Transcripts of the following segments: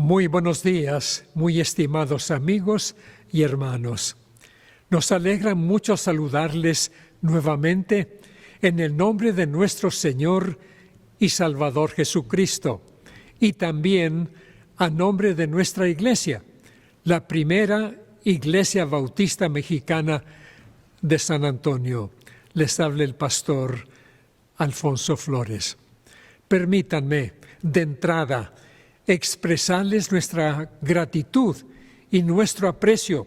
Muy buenos días, muy estimados amigos y hermanos. Nos alegra mucho saludarles nuevamente en el nombre de nuestro Señor y Salvador Jesucristo, y también a nombre de nuestra iglesia, la primera Iglesia Bautista Mexicana de San Antonio. Les habla el pastor Alfonso Flores. Permítanme, de entrada, expresarles nuestra gratitud y nuestro aprecio,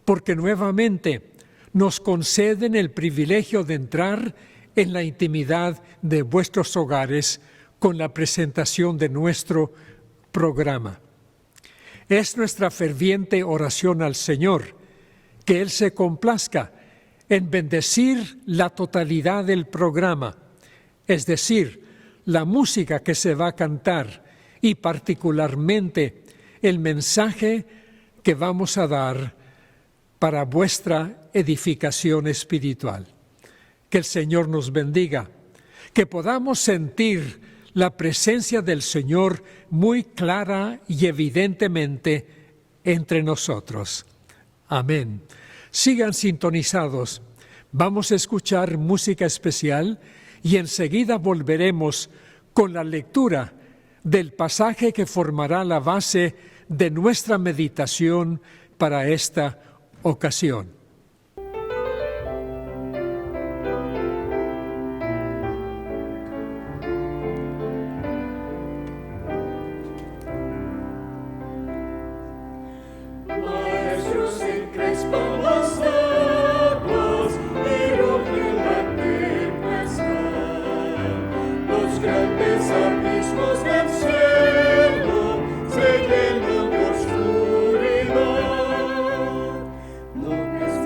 porque nuevamente nos conceden el privilegio de entrar en la intimidad de vuestros hogares con la presentación de nuestro programa. Es nuestra ferviente oración al Señor que Él se complazca en bendecir la totalidad del programa, es decir, la música que se va a cantar y particularmente el mensaje que vamos a dar para vuestra edificación espiritual. Que el Señor nos bendiga, que podamos sentir la presencia del Señor muy clara y evidentemente entre nosotros. Amén. Sigan sintonizados. Vamos a escuchar música especial y enseguida volveremos con la lectura del pasaje que formará la base de nuestra meditación para esta ocasión. No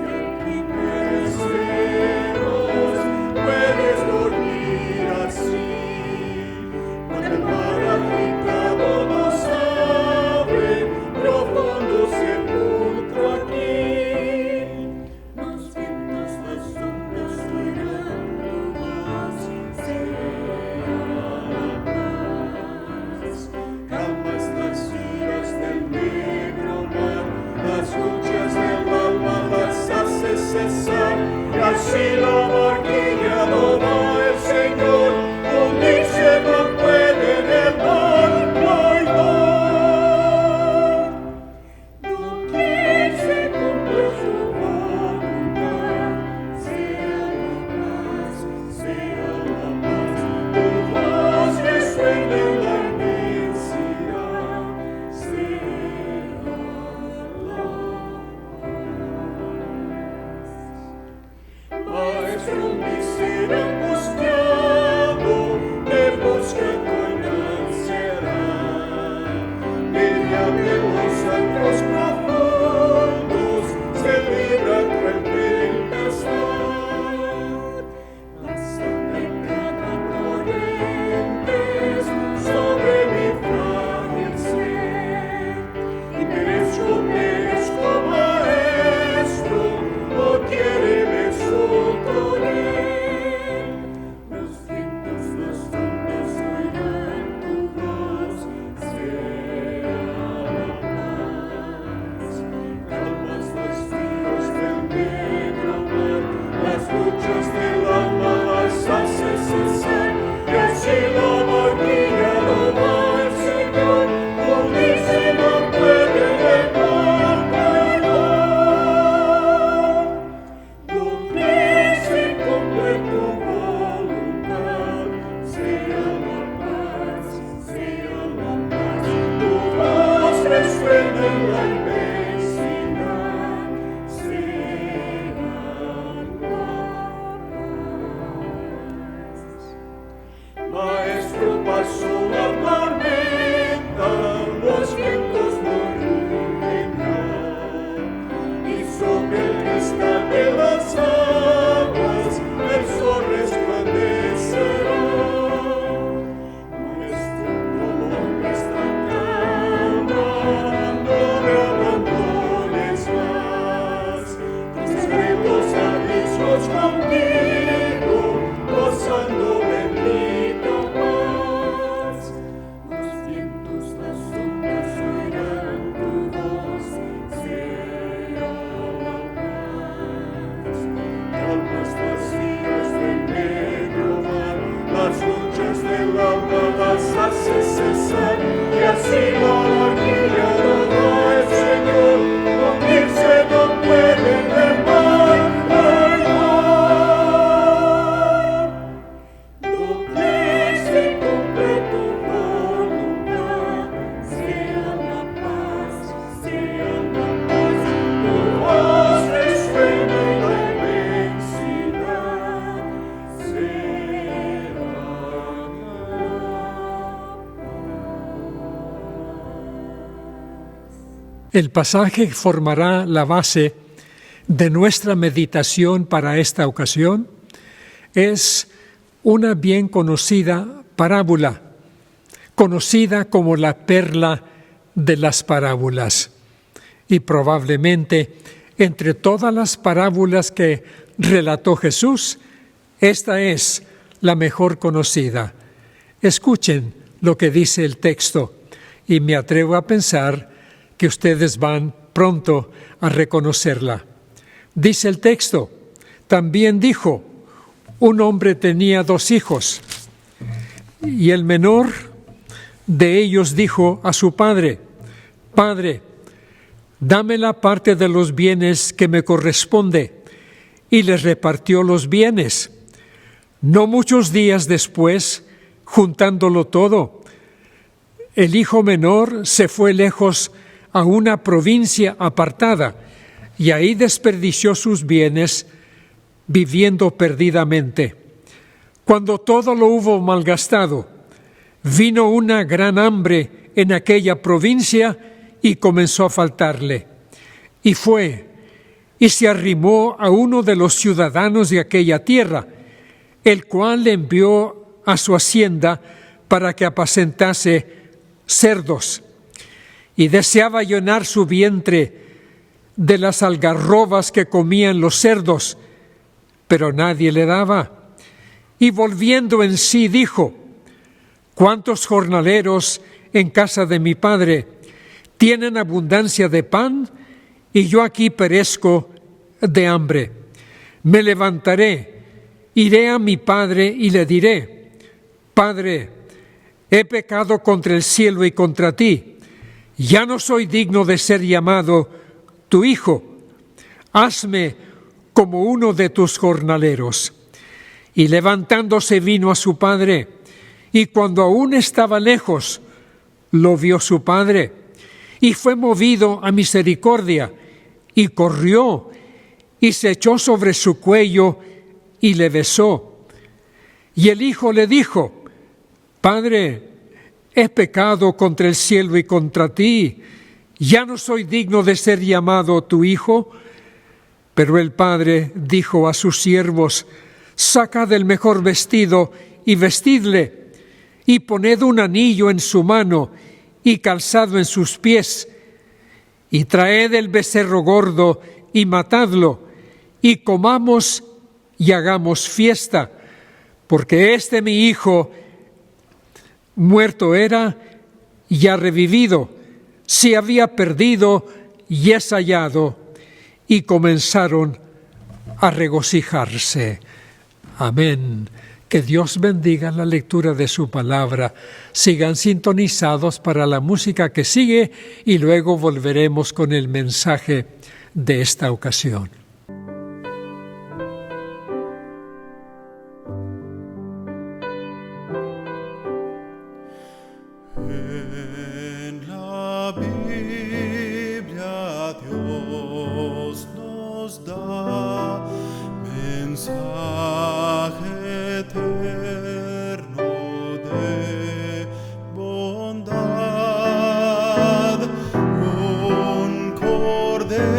El pasaje formará la base de nuestra meditación para esta ocasión. Es una bien conocida parábola, conocida como la perla de las parábolas. Y probablemente entre todas las parábolas que relató Jesús, esta es la mejor conocida. Escuchen lo que dice el texto y me atrevo a pensar que ustedes van pronto a reconocerla. Dice el texto: también dijo, un hombre tenía 2 hijos, y el menor de ellos dijo a su padre: Padre, dame la parte de los bienes que me corresponde. Y les repartió los bienes. No muchos días después, juntándolo todo, el hijo menor se fue lejos a una provincia apartada y ahí desperdició sus bienes viviendo perdidamente. Cuando todo lo hubo malgastado, vino una gran hambre en aquella provincia y comenzó a faltarle. Y fue y se arrimó a uno de los ciudadanos de aquella tierra, el cual le envió a su hacienda para que apacentase cerdos. Y deseaba llenar su vientre de las algarrobas que comían los cerdos, pero nadie le daba. Y volviendo en sí dijo: ¿cuántos jornaleros en casa de mi padre tienen abundancia de pan, y yo aquí perezco de hambre? Me levantaré, iré a mi padre y le diré: Padre, he pecado contra el cielo y contra ti. Ya no soy digno de ser llamado tu hijo. Hazme como uno de tus jornaleros. Y levantándose vino a su padre, y cuando aún estaba lejos, lo vio su padre, y fue movido a misericordia, y corrió, y se echó sobre su cuello, y le besó. Y el hijo le dijo: Padre, he pecado contra el cielo y contra ti, ya no soy digno de ser llamado tu hijo. Pero el padre dijo a sus siervos: Sacad el mejor vestido y vestidle, y poned un anillo en su mano y calzado en sus pies, y traed el becerro gordo y matadlo, y comamos y hagamos fiesta, porque mi hijo muerto era y ha revivido, se había perdido y es hallado. Y comenzaron a regocijarse. Amén. Que Dios bendiga la lectura de su palabra. Sigan sintonizados para la música que sigue y luego volveremos con el mensaje de esta ocasión. En la Biblia Dios nos da mensaje eterno de bondad, un cordero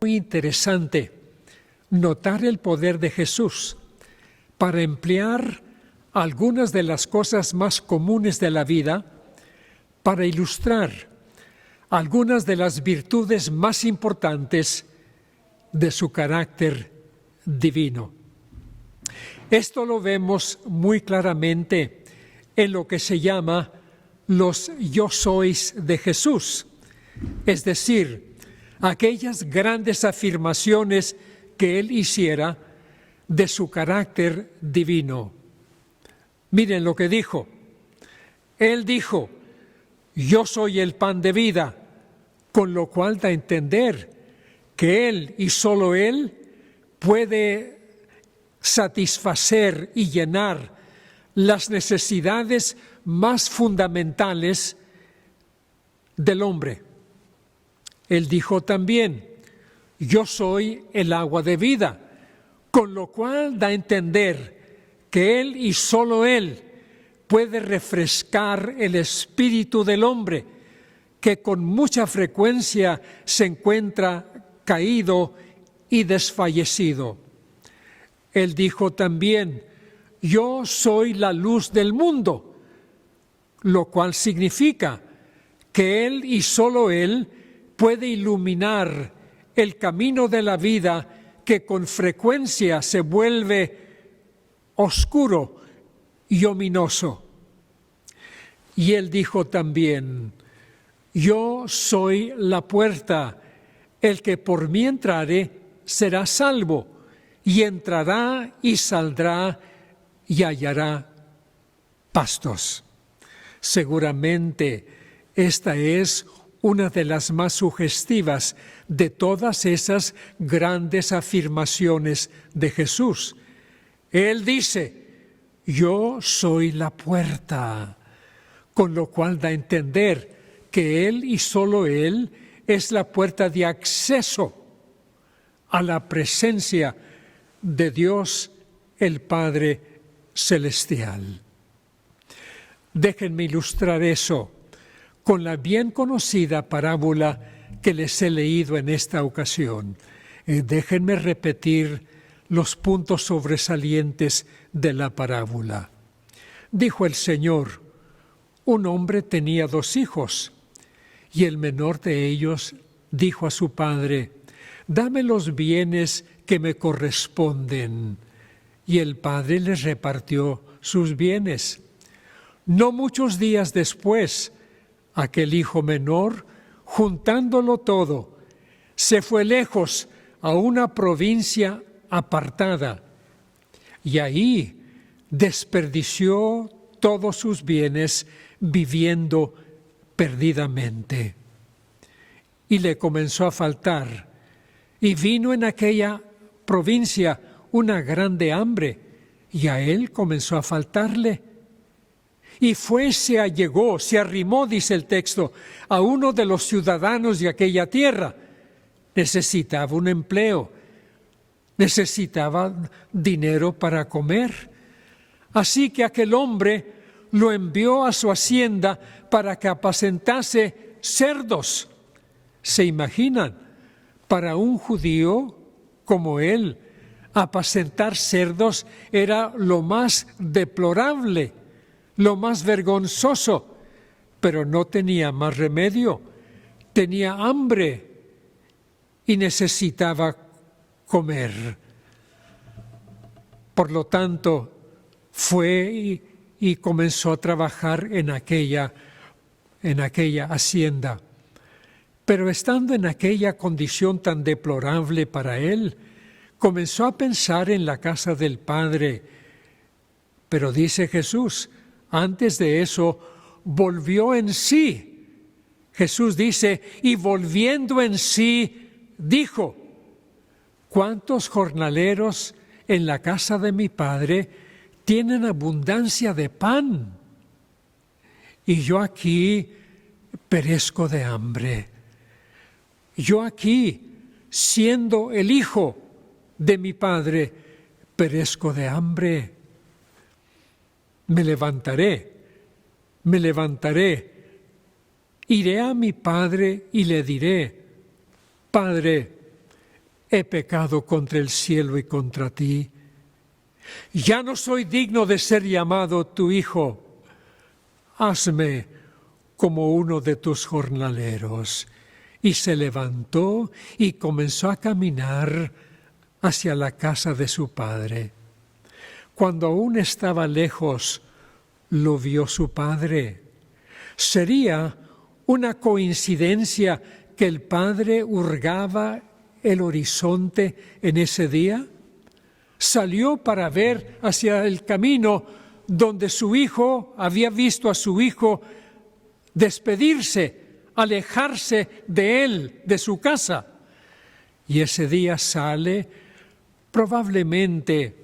muy interesante notar el poder de Jesús para emplear algunas de las cosas más comunes de la vida para ilustrar algunas de las virtudes más importantes de su carácter divino. Esto lo vemos muy claramente en lo que se llama los yo sois de Jesús, es decir, aquellas grandes afirmaciones que él hiciera de su carácter divino. Miren lo que dijo. Él dijo, yo soy el pan de vida, con lo cual da a entender que él y solo él puede satisfacer y llenar las necesidades más fundamentales del hombre. Él dijo también, yo soy el agua de vida, con lo cual da a entender que él y solo él puede refrescar el espíritu del hombre, que con mucha frecuencia se encuentra caído y desfallecido. Él dijo también, yo soy la luz del mundo, lo cual significa que él y solo él puede iluminar el camino de la vida que con frecuencia se vuelve oscuro y ominoso. Y él dijo también, yo soy la puerta, el que por mí entrare será salvo, y entrará y saldrá y hallará pastos. Seguramente esta es una de las más sugestivas de todas esas grandes afirmaciones de Jesús. Él dice, yo soy la puerta, con lo cual da a entender que él y solo él es la puerta de acceso a la presencia de Dios el Padre Celestial. Déjenme ilustrar eso con la bien conocida parábola que les he leído en esta ocasión. Déjenme repetir los puntos sobresalientes de la parábola. Dijo el Señor, un hombre tenía 2 hijos, y el menor de ellos dijo a su padre, dame los bienes que me corresponden. Y el padre les repartió sus bienes. No muchos días después, aquel hijo menor, juntándolo todo, se fue lejos a una provincia apartada y ahí desperdició todos sus bienes viviendo perdidamente. Y le comenzó a faltar, y vino en aquella provincia una grande hambre, y a él comenzó a faltarle. Y se allegó, se arrimó, dice el texto, a uno de los ciudadanos de aquella tierra. Necesitaba un empleo, necesitaba dinero para comer. Así que aquel hombre lo envió a su hacienda para que apacentase cerdos. ¿Se imaginan? Para un judío como él, apacentar cerdos era lo más deplorable, lo más vergonzoso, pero no tenía más remedio. Tenía hambre y necesitaba comer. Por lo tanto, fue y comenzó a trabajar en aquella hacienda. Pero estando en aquella condición tan deplorable para él, comenzó a pensar en la casa del Padre. Pero dice Jesús, antes de eso, volvió en sí. Jesús dice, y volviendo en sí, dijo, ¿cuántos jornaleros en la casa de mi Padre tienen abundancia de pan? Y yo aquí perezco de hambre. Yo aquí, siendo el hijo de mi Padre, perezco de hambre. Me levantaré, iré a mi Padre y le diré, Padre, he pecado contra el cielo y contra ti. Ya no soy digno de ser llamado tu hijo. Hazme como uno de tus jornaleros. Y se levantó y comenzó a caminar hacia la casa de su padre. Cuando aún estaba lejos, lo vio su padre. ¿Sería una coincidencia que el padre hurgaba el horizonte en ese día? Salió para ver hacia el camino donde su hijo había visto a su hijo despedirse, alejarse de él, de su casa. Y ese día sale probablemente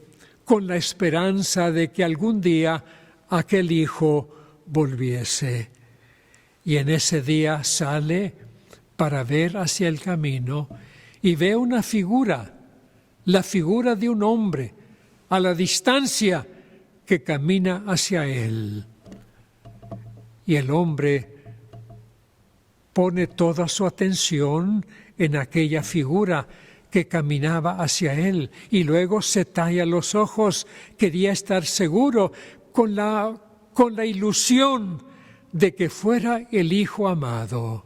con la esperanza de que algún día aquel hijo volviese. Y en ese día sale para ver hacia el camino y ve una figura, la figura de un hombre a la distancia que camina hacia él. Y el hombre pone toda su atención en aquella figura que caminaba hacia él y luego se talla los ojos. Quería estar seguro con la ilusión de que fuera el hijo amado.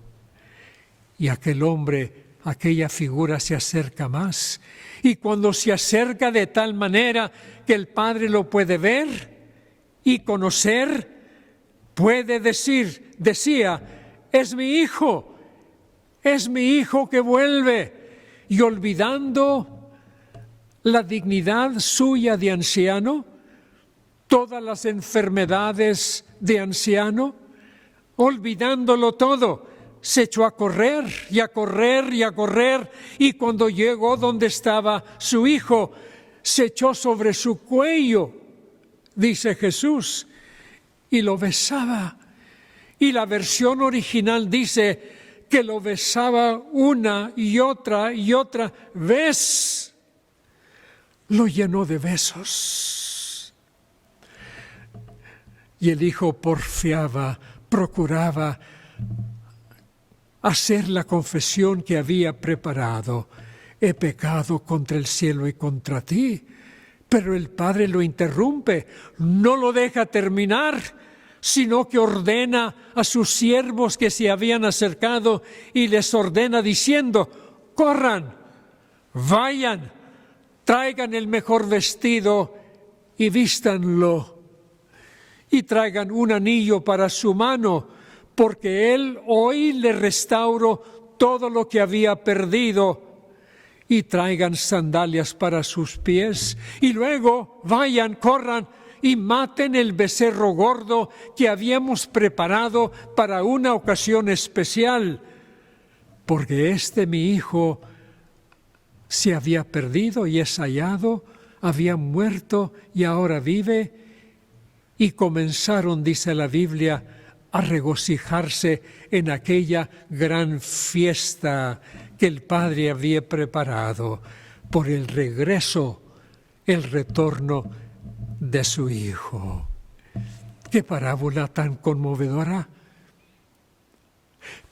Y aquel hombre, aquella figura se acerca más. Y cuando se acerca de tal manera que el padre lo puede ver y conocer, puede decía, es mi hijo que vuelve. Y olvidando la dignidad suya de anciano, todas las enfermedades de anciano, olvidándolo todo, se echó a correr y a correr y a correr, y cuando llegó donde estaba su hijo, se echó sobre su cuello, dice Jesús, y lo besaba. Y la versión original dice que lo besaba una y otra vez. Lo llenó de besos. Y el hijo porfiaba, procuraba hacer la confesión que había preparado. He pecado contra el cielo y contra ti. Pero el padre lo interrumpe, no lo deja terminar, sino que ordena a sus siervos que se habían acercado y les ordena diciendo, corran, vayan, traigan el mejor vestido y vístanlo. Y traigan un anillo para su mano, porque él hoy le restauró todo lo que había perdido. Y traigan sandalias para sus pies. Y luego vayan, corran y maten el becerro gordo que habíamos preparado para una ocasión especial. Porque mi hijo se había perdido y es hallado, había muerto y ahora vive. Y comenzaron, dice la Biblia, a regocijarse en aquella gran fiesta que el Padre había preparado por el regreso, el retorno de su Hijo. ¡Qué parábola tan conmovedora!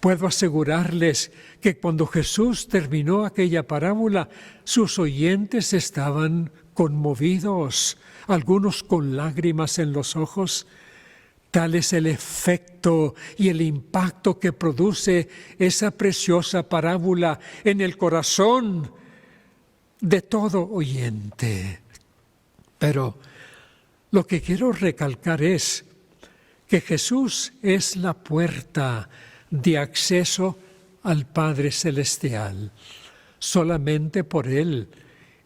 Puedo asegurarles que cuando Jesús terminó aquella parábola, sus oyentes estaban conmovidos, algunos con lágrimas en los ojos. Tal es el efecto y el impacto que produce esa preciosa parábola en el corazón de todo oyente. Pero lo que quiero recalcar es que Jesús es la puerta de acceso al Padre Celestial. Solamente por Él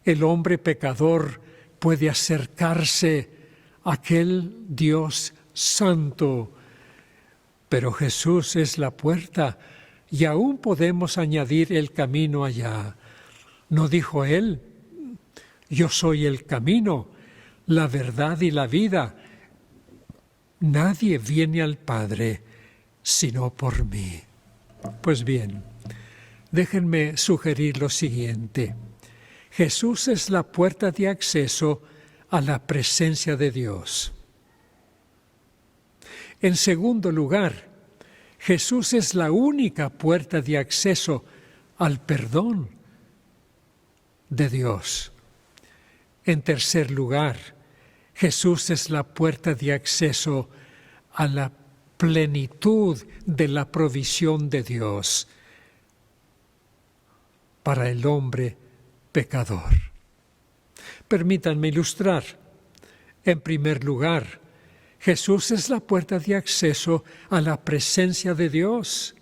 el hombre pecador puede acercarse a aquel Dios santo. Pero Jesús es la puerta y aún podemos añadir el camino allá. ¿No dijo Él? Yo soy el camino, la verdad y la vida. Nadie viene al Padre sino por mí. Pues bien, déjenme sugerir lo siguiente. Jesús es la puerta de acceso a la presencia de Dios. En segundo lugar, Jesús es la única puerta de acceso al perdón. de Dios. En tercer lugar, Jesús es la puerta de acceso a la plenitud de la provisión de Dios para el hombre pecador. Permítanme ilustrar. En primer lugar, Jesús es la puerta de acceso a la presencia de Dios.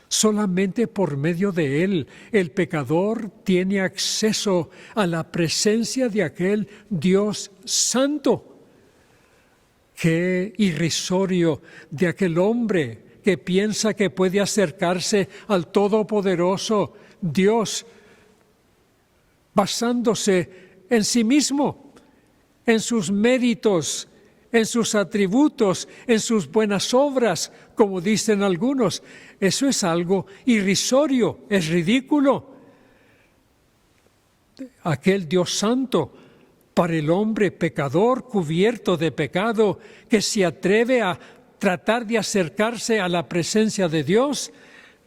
Solamente por medio de Él, el pecador tiene acceso a la presencia de aquel Dios santo. Qué irrisorio de aquel hombre que piensa que puede acercarse al Todopoderoso Dios basándose en sí mismo, en sus méritos, en sus atributos, en sus buenas obras, como dicen algunos. Eso es algo irrisorio, es ridículo. Aquel Dios santo, para el hombre pecador, cubierto de pecado, que se atreve a tratar de acercarse a la presencia de Dios,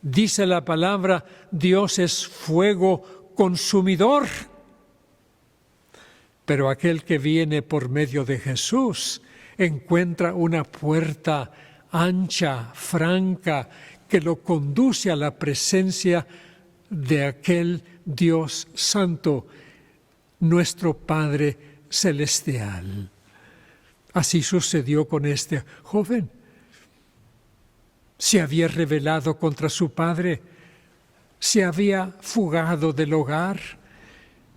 dice la palabra, Dios es fuego consumidor. Pero aquel que viene por medio de Jesús encuentra una puerta ancha, franca, que lo conduce a la presencia de aquel Dios santo, nuestro Padre celestial. Así sucedió con este joven. Se había rebelado contra su padre, se había fugado del hogar,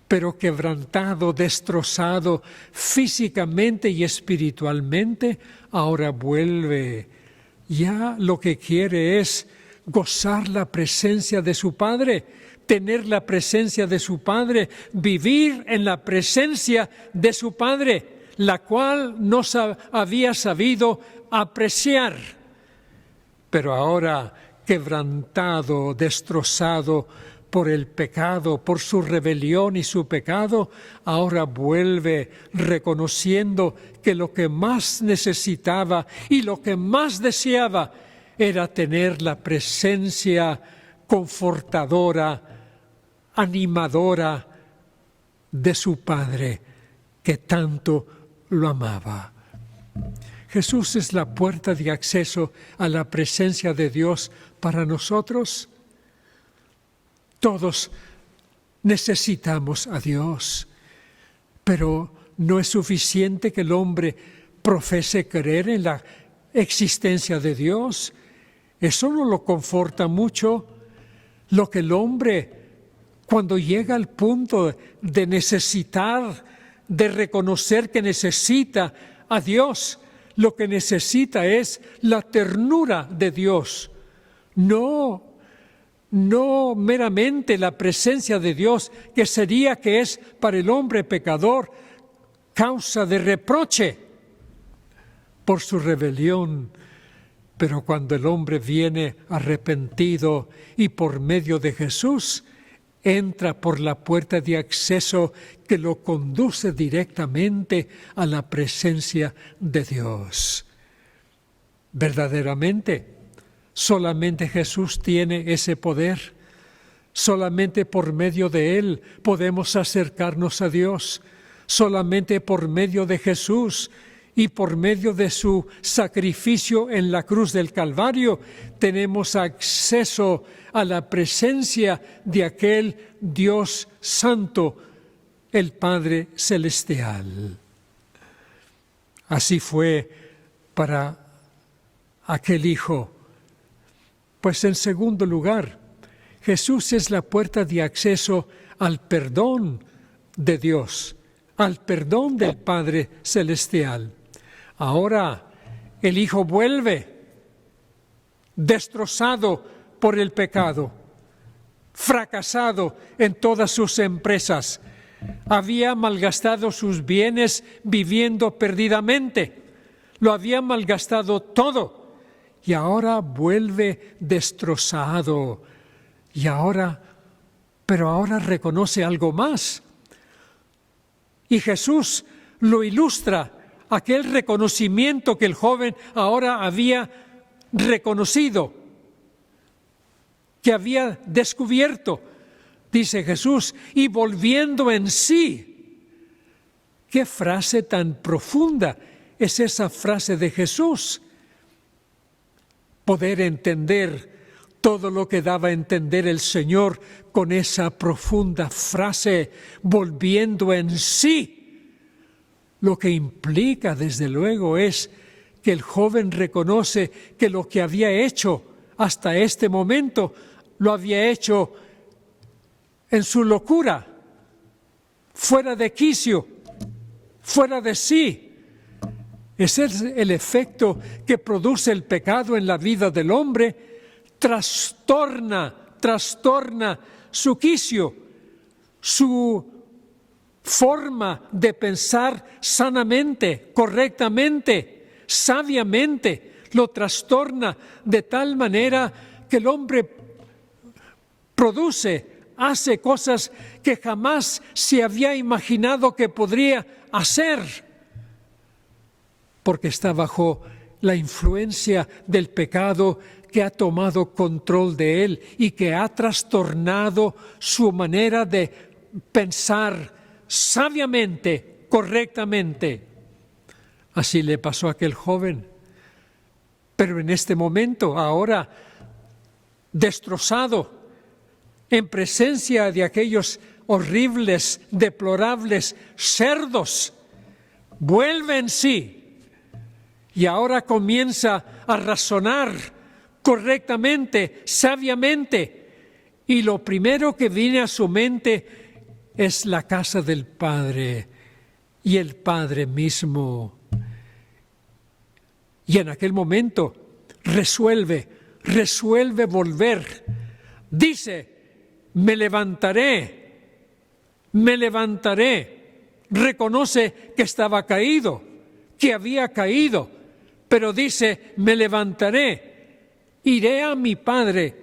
pero quebrantado, destrozado físicamente y espiritualmente, ahora vuelve. Ya lo que quiere es gozar la presencia de su Padre, tener la presencia de su Padre, vivir en la presencia de su Padre, la cual no había sabido apreciar. Pero ahora, quebrantado, destrozado por el pecado, por su rebelión y su pecado, ahora vuelve reconociendo que lo que más necesitaba y lo que más deseaba era tener la presencia confortadora, animadora de su Padre, que tanto lo amaba. Jesús es la puerta de acceso a la presencia de Dios para nosotros. Todos necesitamos a Dios, pero no es suficiente que el hombre profese creer en la existencia de Dios. Eso no lo conforta mucho. Lo que el hombre, cuando llega al punto de necesitar, de reconocer que necesita a Dios, lo que necesita es la ternura de Dios, no meramente la presencia de Dios, que es para el hombre pecador causa de reproche por su rebelión. Pero cuando el hombre viene arrepentido y por medio de Jesús, entra por la puerta de acceso que lo conduce directamente a la presencia de Dios. Verdaderamente, solamente Jesús tiene ese poder. Solamente por medio de Él podemos acercarnos a Dios. Solamente por medio de Jesús y por medio de su sacrificio en la cruz del Calvario tenemos acceso a la presencia de aquel Dios santo, el Padre celestial. Así fue para aquel hijo. Pues en segundo lugar, Jesús es la puerta de acceso al perdón de Dios, al perdón del Padre celestial. Ahora el hijo vuelve destrozado por el pecado, fracasado en todas sus empresas. Había malgastado sus bienes viviendo perdidamente. Lo había malgastado todo. Y ahora vuelve destrozado. Pero ahora reconoce algo más. Y Jesús lo ilustra, aquel reconocimiento que el joven ahora había reconocido, que había descubierto. dice Jesús, y volviendo en sí. ¿Qué frase tan profunda es esa frase de Jesús? Poder entender todo lo que daba a entender el Señor con esa profunda frase, volviendo en sí. Lo que implica, desde luego, es que el joven reconoce que lo que había hecho hasta este momento, lo había hecho en su locura, fuera de quicio, fuera de sí. Ese es el efecto que produce el pecado en la vida del hombre. Trastorna su quicio, su forma de pensar sanamente, correctamente, sabiamente. Lo trastorna de tal manera que el hombre hace cosas que jamás se había imaginado que podría hacer, porque está bajo la influencia del pecado que ha tomado control de él y que ha trastornado su manera de pensar sabiamente, correctamente. Así le pasó a aquel joven. Pero en este momento, ahora, destrozado, en presencia de aquellos horribles, deplorables cerdos, vuelve en sí y ahora comienza a razonar correctamente, sabiamente, y lo primero que viene a su mente es la casa del Padre y el Padre mismo. Y en aquel momento resuelve volver. Dice, me levantaré. Reconoce que estaba caído, que había caído, pero dice, me levantaré, iré a mi Padre,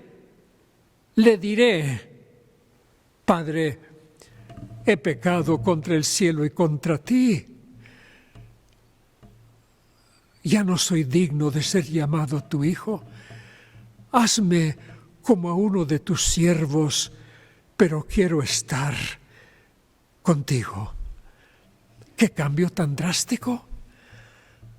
le diré, Padre, he pecado contra el cielo y contra ti. Ya no soy digno de ser llamado tu hijo. Hazme como a uno de tus siervos, pero quiero estar contigo. ¿Qué cambio tan drástico?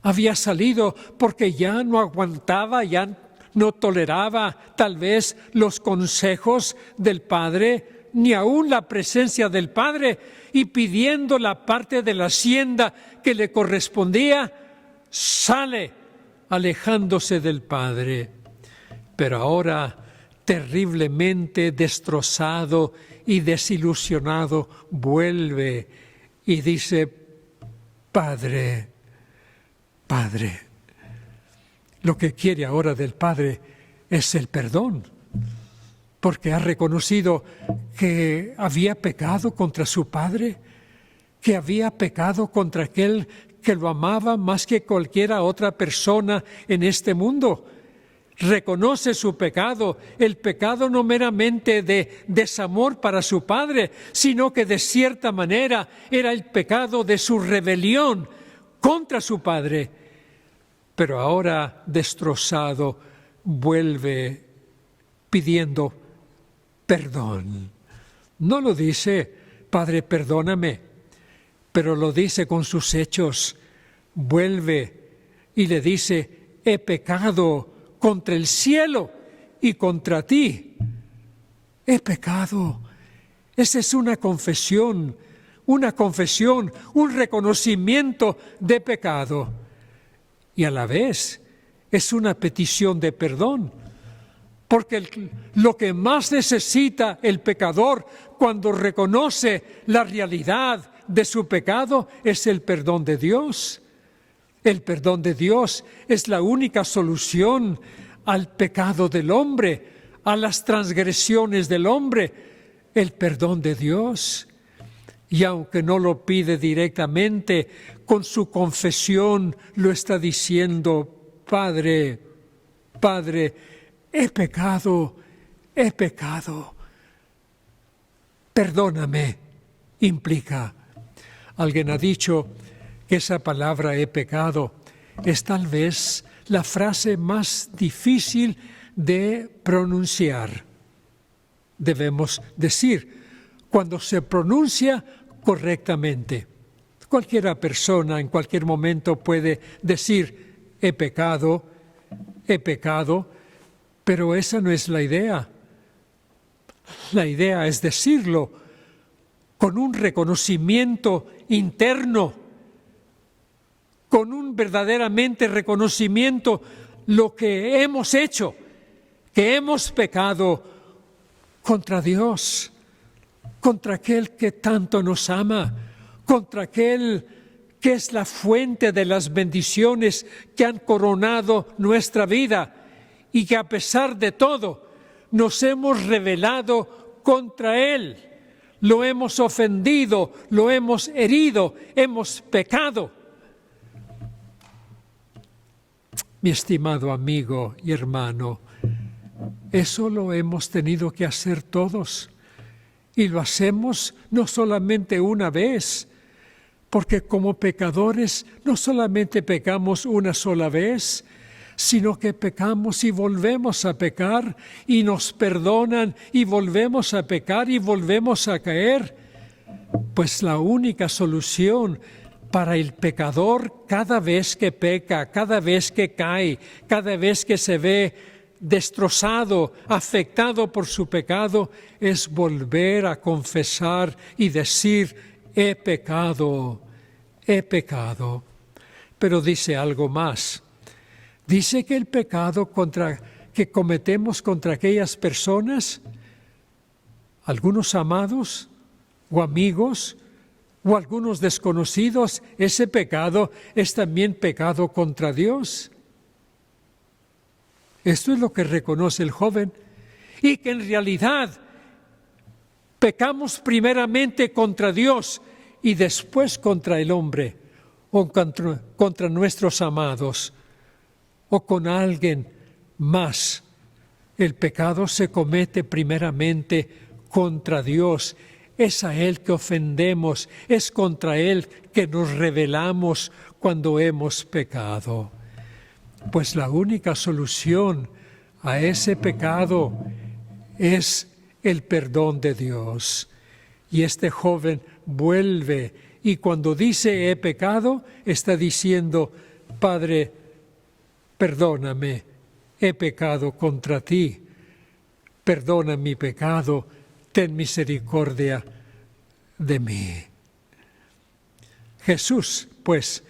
Había salido porque ya no aguantaba, ya no toleraba tal vez los consejos del Padre, ni aún la presencia del Padre, y pidiendo la parte de la hacienda que le correspondía, sale alejándose del Padre. Pero ahora, terriblemente destrozado y desilusionado, vuelve y dice, Padre, lo que quiere ahora del Padre es el perdón, porque ha reconocido que había pecado contra su Padre, que había pecado contra aquel que lo amaba más que cualquiera otra persona en este mundo. Reconoce su pecado, el pecado no meramente de desamor para su Padre, sino que de cierta manera era el pecado de su rebelión contra su Padre. Pero ahora, destrozado, vuelve pidiendo perdón. No lo dice, Padre, perdóname, pero lo dice con sus hechos. Vuelve y le dice, he pecado contra el cielo y contra ti. He pecado. Esa es una confesión, un reconocimiento de pecado. Y a la vez es una petición de perdón. Porque lo que más necesita el pecador cuando reconoce la realidad de su pecado es el perdón de Dios. El perdón de Dios es la única solución al pecado del hombre, a las transgresiones del hombre. El perdón de Dios. Y aunque no lo pide directamente, con su confesión lo está diciendo, Padre, he pecado. Perdóname, implica. Alguien ha dicho que esa palabra he pecado es tal vez la frase más difícil de pronunciar. debemos decir cuando se pronuncia correctamente. Cualquiera persona en cualquier momento puede decir he pecado, pero esa no es la idea. La idea es decirlo con un reconocimiento interno, con un verdaderamente reconocimiento lo que hemos hecho, que hemos pecado contra Dios, contra aquel que tanto nos ama, contra aquel que es la fuente de las bendiciones que han coronado nuestra vida y que a pesar de todo nos hemos rebelado contra Él, lo hemos ofendido, lo hemos herido, hemos pecado. Mi estimado amigo y hermano, eso lo hemos tenido que hacer todos. Y lo hacemos no solamente una vez, porque como pecadores no solamente pecamos una sola vez, sino que pecamos y volvemos a pecar, y nos perdonan y volvemos a pecar y volvemos a caer. Pues la única solución para el pecador, cada vez que peca, cada vez que cae, cada vez que se ve destrozado, afectado por su pecado, es volver a confesar y decir, he pecado. Pero dice algo más. Dice que el pecado que cometemos contra aquellas personas, algunos amados o amigos o algunos desconocidos, ese pecado es también pecado contra Dios. Esto es lo que reconoce el joven, y que en realidad pecamos primeramente contra Dios y después contra el hombre o contra nuestros amados o con alguien más. El pecado se comete primeramente contra Dios. Es a Él que ofendemos, es contra Él que nos rebelamos cuando hemos pecado. Pues la única solución a ese pecado es el perdón de Dios. Y este joven vuelve y cuando dice he pecado, está diciendo, Padre, perdóname, he pecado contra ti, perdona mi pecado, ten misericordia de mí. Jesús, pues,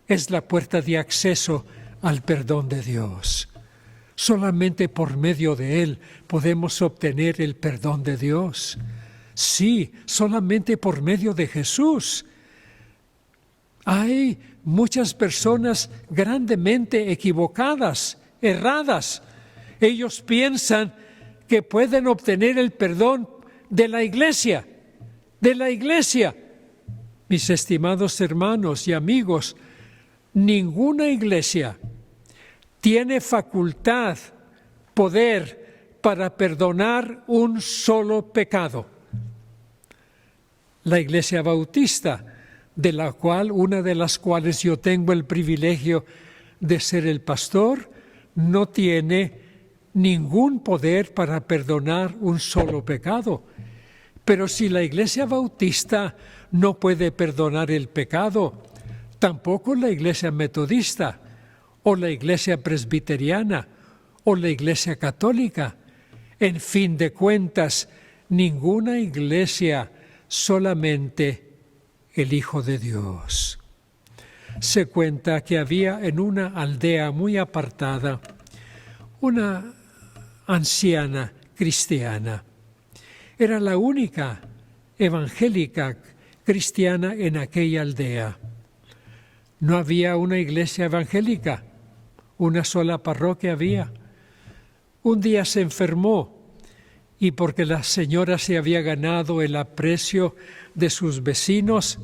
es la puerta de acceso al perdón de Dios. Solamente por medio de Él podemos obtener el perdón de Dios. Sí, solamente por medio de Jesús. Hay muchas personas grandemente equivocadas, erradas. Ellos piensan que pueden obtener el perdón de la iglesia. Mis estimados hermanos y amigos, ninguna iglesia tiene facultad, poder para perdonar un solo pecado. La Iglesia Bautista, una de las cuales yo tengo el privilegio de ser el pastor, no tiene ningún poder para perdonar un solo pecado. Pero si la Iglesia Bautista no puede perdonar el pecado, tampoco la Iglesia Metodista, o la Iglesia Presbiteriana, o la Iglesia Católica. En fin de cuentas, ninguna iglesia, solamente el Hijo de Dios. Se cuenta que había en una aldea muy apartada una anciana cristiana. Era la única evangélica cristiana en aquella aldea. No había una iglesia evangélica, una sola parroquia había. Un día se enfermó y porque la señora se había ganado el aprecio de sus vecinos,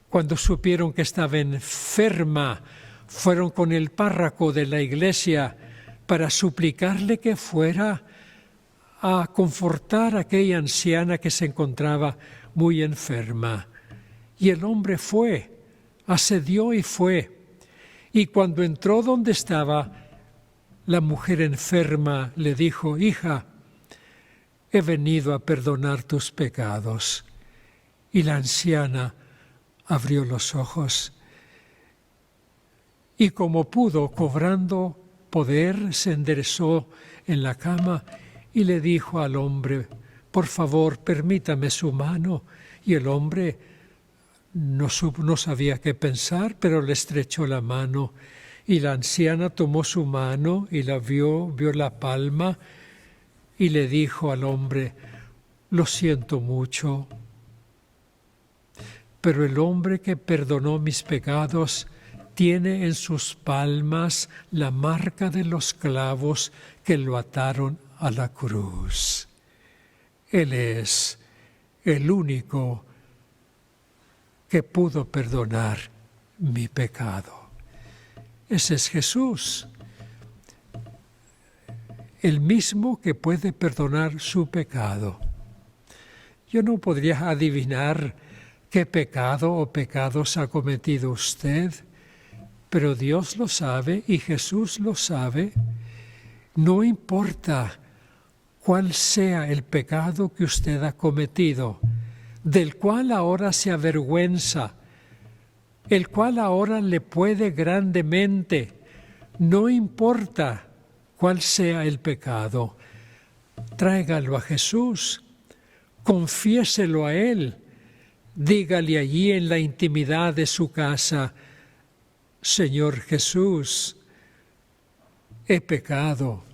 cuando supieron que estaba enferma, fueron con el párroco de la iglesia para suplicarle que fuera a confortar a aquella anciana que se encontraba muy enferma. Y el hombre fue, accedió y fue. Y cuando entró donde estaba, la mujer enferma le dijo, hija, he venido a perdonar tus pecados. Y la anciana abrió los ojos y como pudo, cobrando poder, se enderezó en la cama y le dijo al hombre: por favor, permítame su mano. Y el hombre no sabía qué pensar, pero le estrechó la mano. Y la anciana tomó su mano y la vio la palma y le dijo al hombre: lo siento mucho, pero el hombre que perdonó mis pecados tiene en sus palmas la marca de los clavos que lo ataron a la cruz. Él es el único que pudo perdonar mi pecado. Ese es Jesús, el mismo que puede perdonar su pecado. Yo no podría adivinar qué pecado o pecados ha cometido usted, pero Dios lo sabe y Jesús lo sabe. No importa cuál sea el pecado que usted ha cometido, del cual ahora se avergüenza, el cual ahora le puede grandemente, no importa cuál sea el pecado, tráigalo a Jesús, confiéselo a Él, dígale allí en la intimidad de su casa: Señor Jesús, he pecado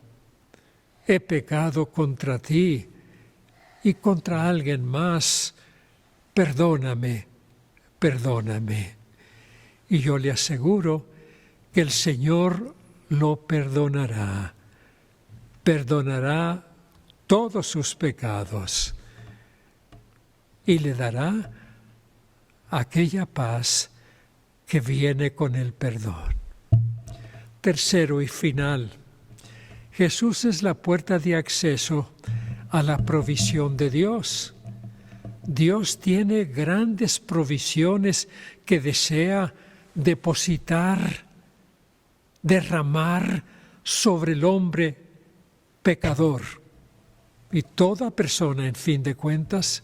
contra ti y contra alguien más, perdóname. Y yo le aseguro que el Señor lo perdonará todos sus pecados y le dará aquella paz que viene con el perdón. Tercero y final, Jesús es la puerta de acceso a la provisión de Dios. Dios tiene grandes provisiones que desea depositar, derramar sobre el hombre pecador. Y toda persona, en fin de cuentas,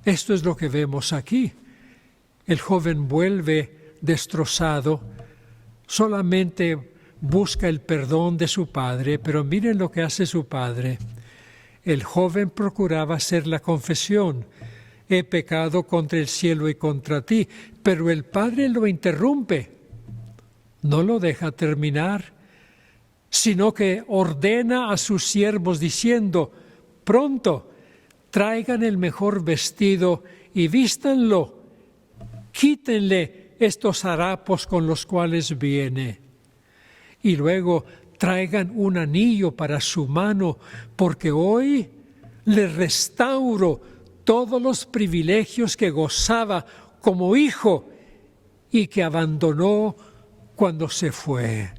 esto es lo que vemos aquí. El joven vuelve destrozado, solamente busca el perdón de su padre, pero miren lo que hace su padre. El joven procuraba hacer la confesión: he pecado contra el cielo y contra ti, pero el padre lo interrumpe, no lo deja terminar, sino que ordena a sus siervos diciendo: pronto, traigan el mejor vestido y vístanlo, quítenle estos harapos con los cuales viene. Y luego traigan un anillo para su mano, porque hoy le restauro todos los privilegios que gozaba como hijo y que abandonó cuando se fue.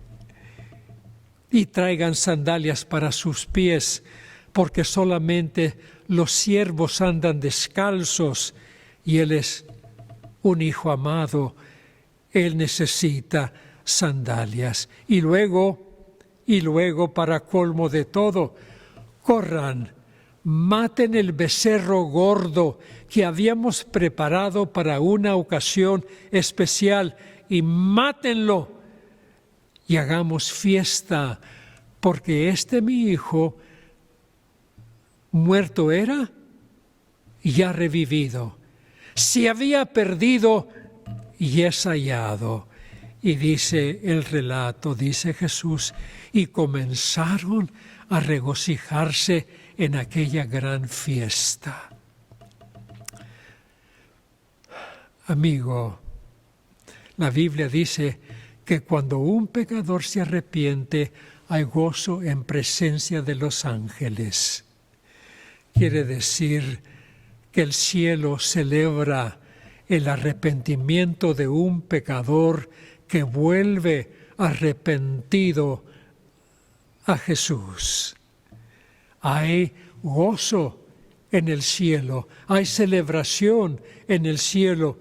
Y traigan sandalias para sus pies, porque solamente los siervos andan descalzos y él es un hijo amado, él necesita sandalias. Y luego, para colmo de todo, corran, maten el becerro gordo que habíamos preparado para una ocasión especial y mátenlo y hagamos fiesta, porque mi hijo muerto era y ha revivido, se había perdido y es hallado. Y dice el relato, dice Jesús, y comenzaron a regocijarse en aquella gran fiesta. Amigo, la Biblia dice que cuando un pecador se arrepiente, hay gozo en presencia de los ángeles. Quiere decir que el cielo celebra el arrepentimiento de un pecador que vuelve arrepentido a Jesús. Hay gozo en el cielo, hay celebración en el cielo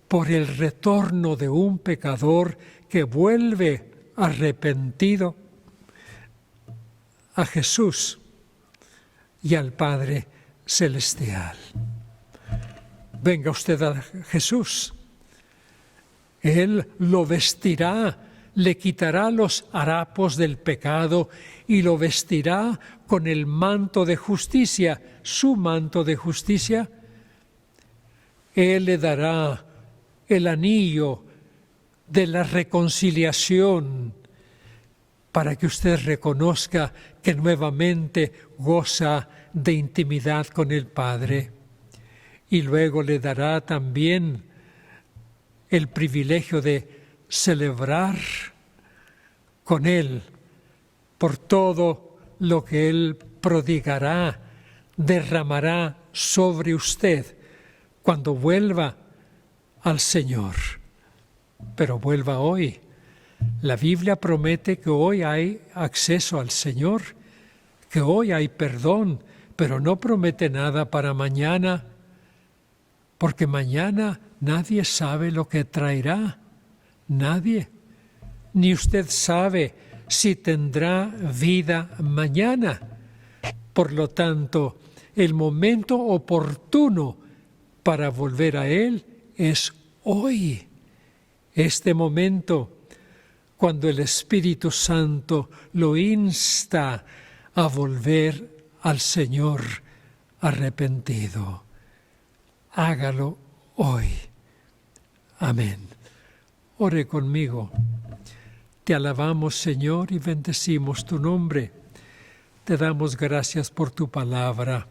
por el retorno de un pecador que vuelve arrepentido a Jesús. y al Padre Celestial. Venga usted a Jesús. Él lo vestirá, le quitará los harapos del pecado y lo vestirá con el manto de justicia, su manto de justicia. Él le dará el anillo de la reconciliación para que usted reconozca que nuevamente goza de intimidad con el Padre. Y luego le dará también el privilegio de celebrar con Él por todo lo que Él prodigará, derramará sobre usted cuando vuelva al Señor. Pero vuelva hoy. La Biblia promete que hoy hay acceso al Señor, que hoy hay perdón, pero no promete nada para mañana, porque mañana nadie sabe lo que traerá. Nadie. Ni usted sabe si tendrá vida mañana. Por lo tanto, el momento oportuno para volver a Él es hoy. Este momento, cuando el Espíritu Santo lo insta a volver al Señor arrepentido. Hágalo hoy. Amén. Ore conmigo. Te alabamos, Señor, y bendecimos tu nombre. Te damos gracias por tu palabra.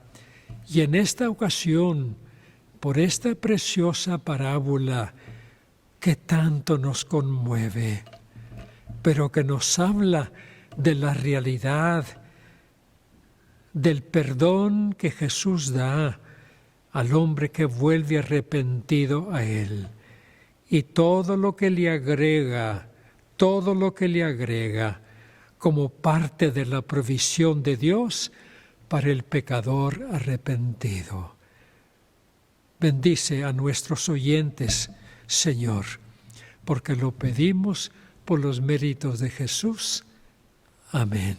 Y en esta ocasión, por esta preciosa parábola que tanto nos conmueve, pero que nos habla de la realidad del perdón que Jesús da al hombre que vuelve arrepentido a Él. Y todo lo que le agrega como parte de la provisión de Dios para el pecador arrepentido. Bendice a nuestros oyentes, Señor, porque lo pedimos por los méritos de Jesús. Amén.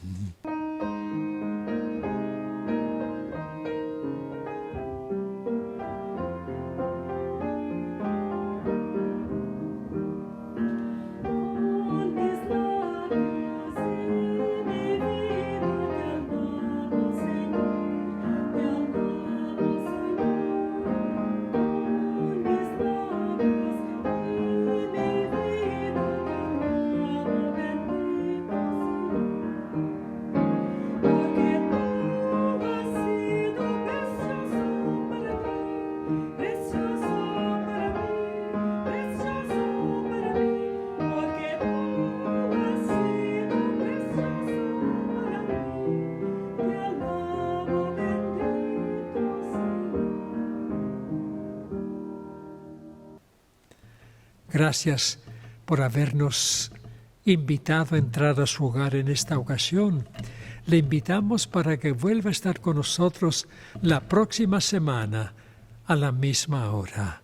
Gracias por habernos invitado a entrar a su hogar en esta ocasión. Le invitamos para que vuelva a estar con nosotros la próxima semana a la misma hora.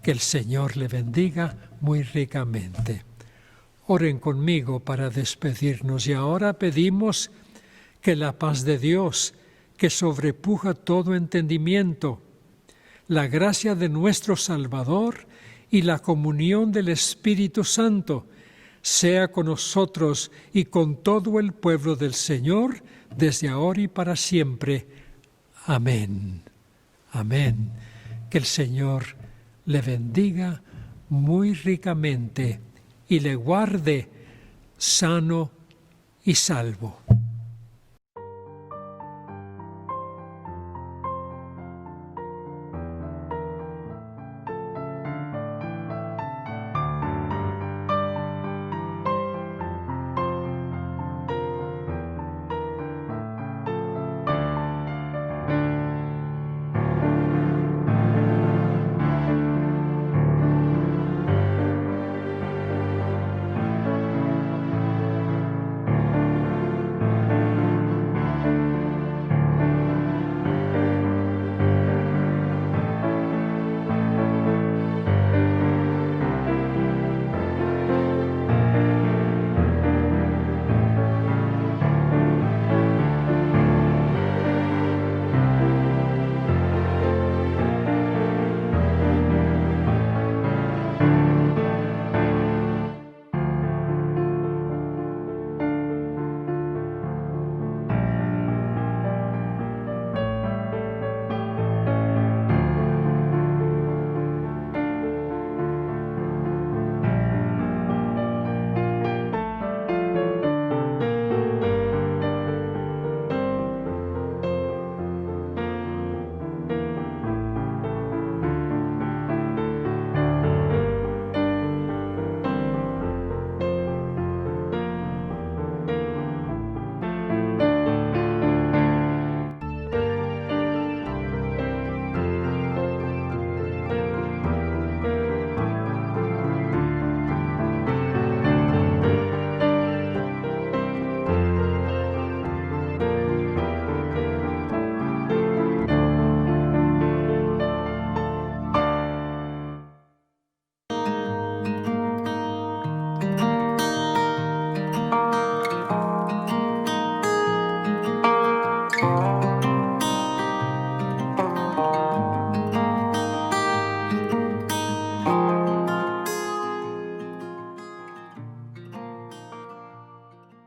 Que el Señor le bendiga muy ricamente. Oren conmigo para despedirnos y ahora pedimos que la paz de Dios, que sobrepuja todo entendimiento, la gracia de nuestro Salvador y la comunión del Espíritu Santo sea con nosotros y con todo el pueblo del Señor, desde ahora y para siempre. Amén. Amén. Que el Señor le bendiga muy ricamente y le guarde sano y salvo.